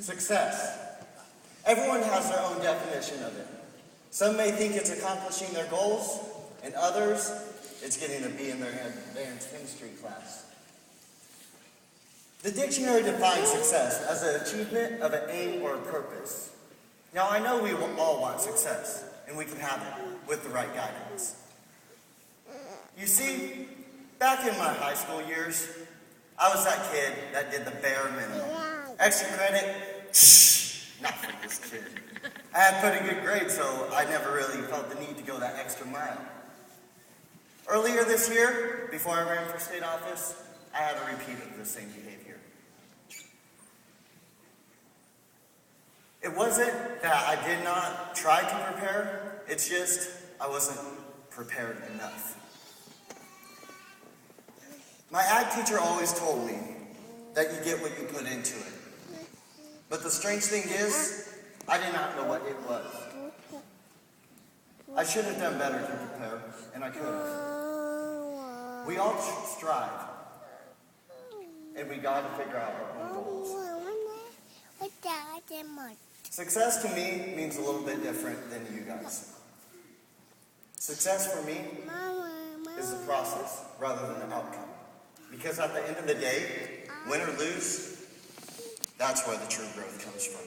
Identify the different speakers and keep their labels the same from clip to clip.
Speaker 1: Success. Everyone has their own definition of it. Some may think it's accomplishing their goals, and others, it's getting a B in their advanced chemistry class. The dictionary defines success as an achievement of an aim or a purpose. Now, I know we all want success, and we can have it with the right guidance. You see, back in my high school years, I was that kid that did the bare minimum. Extra credit, not for this kid. I had pretty good grades, so I never really felt the need to go that extra mile. Earlier this year, before I ran for state office, I had a repeat of the same behavior. It wasn't that I did not try to prepare, it's just I wasn't prepared enough. My ag teacher always told me that you get what you put into it. But the strange thing is, I did not know what it was. I should have done better to prepare, and I could have. We all strive, and we got to figure out our own goals. Success to me means a little bit different than you guys. Success for me is the process rather than the outcome. Because at the end of the day, win or lose, that's where the true growth comes from.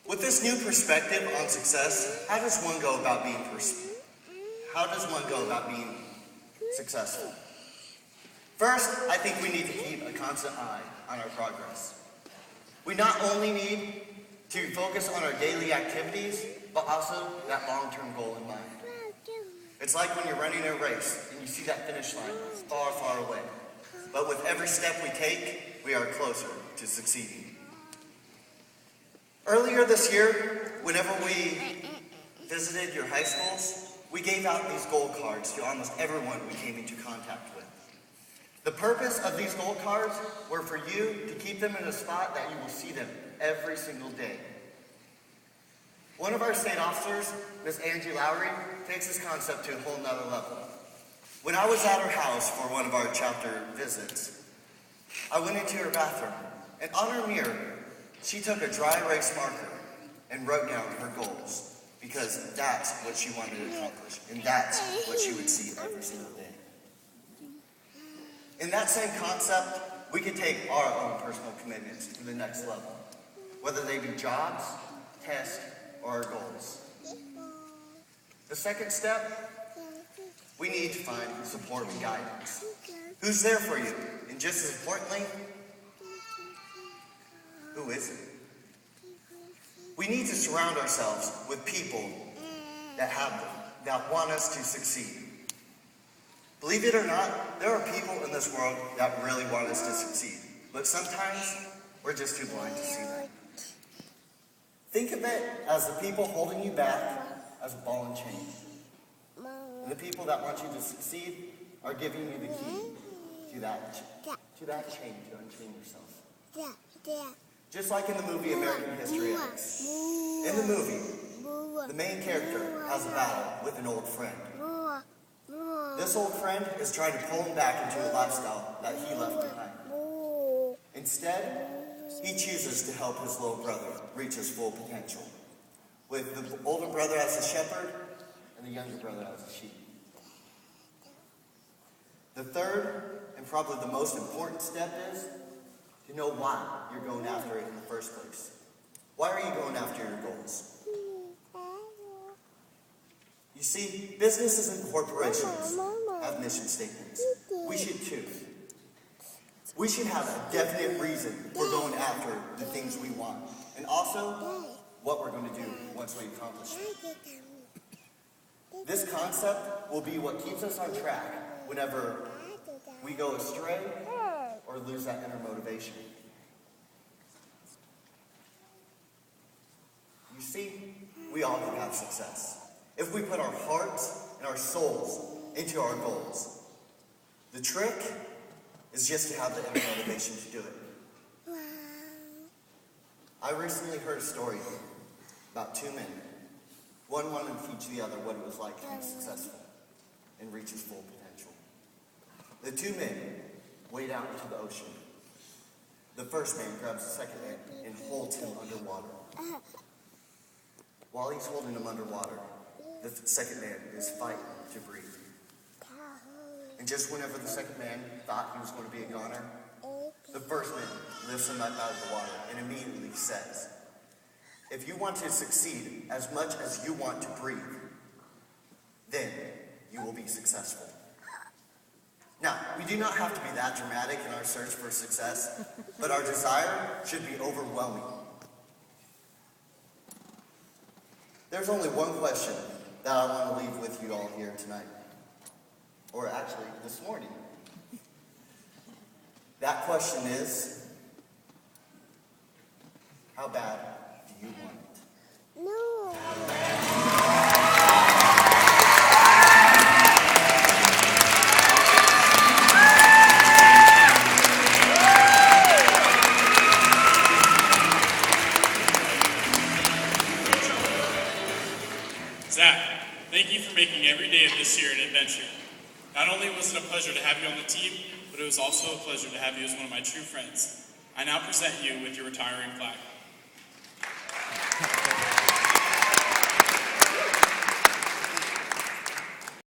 Speaker 1: With this new perspective on success, how does one go about being successful? First, I think we need to keep a constant eye on our progress. We not only need to focus on our daily activities, but also that long-term goal in mind. It's like when you're running a race and you see that finish line far, far away. But with every step we take, we are closer to succeeding. Earlier this year, whenever we visited your high schools, we gave out these gold cards to almost everyone we came into contact with. The purpose of these gold cards were for you to keep them in a spot that you will see them every single day. One of our state officers, Ms. Angie Lowry, takes this concept to a whole nother level. When I was at her house for one of our chapter visits, I went into her bathroom, and on her mirror, she took a dry erase marker and wrote down her goals, because that's what she wanted to accomplish, and that's what she would see every single day. In that same concept, we can take our own personal commitments to the next level, whether they be jobs, tests, or our goals. The second step, we need to find support and guidance. Who's there for you? And just as importantly, who isn't? We need to surround ourselves with people that want us to succeed. Believe it or not, there are people in this world that really want us to succeed. But sometimes, we're just too blind to see them. Think of it as the people holding you back as a ball and chain. And the people that want you to succeed are giving you the key to that chain to unchain yourself. Just like in the movie American History X. In the movie, the main character has a battle with an old friend. This old friend is trying to pull him back into a lifestyle that he left behind. Instead, he chooses to help his little brother reach his full potential, with the older brother as a shepherd and the younger brother as a sheep. The third, and probably the most important step is to know why you're going after it in the first place. Why are you going after your goals? You see, businesses and corporations have mission statements. We should too. We should have a definite reason for going after the things we want, and also what we're going to do once we accomplish it. This concept will be what keeps us on track whenever we go astray or lose that inner motivation. You see, we all can have success if we put our hearts and our souls into our goals. The trick is just to have the inner motivation to do it. I recently heard a story about two men. One wanted to teach the other what it was like to be successful and reach his full potential. The two men wade out into the ocean. The first man grabs the second man and holds him underwater. While he's holding him underwater, the second man is fighting to breathe. And just whenever the second man thought he was going to be a goner, the first man lifts him up out of the water and immediately says, "If you want to succeed as much as you want to breathe, then you will be successful." Now, we do not have to be that dramatic in our search for success, but our desire should be overwhelming. There's only one question that I want to leave with you all here tonight, or actually this morning. That question is, how bad do you want it?
Speaker 2: No.
Speaker 3: Zach, thank you for making every day of this year an adventure. Not only was it a pleasure to have you on the team, but it was also a pleasure to have you as one of my true friends. I now present you with your retiring flag.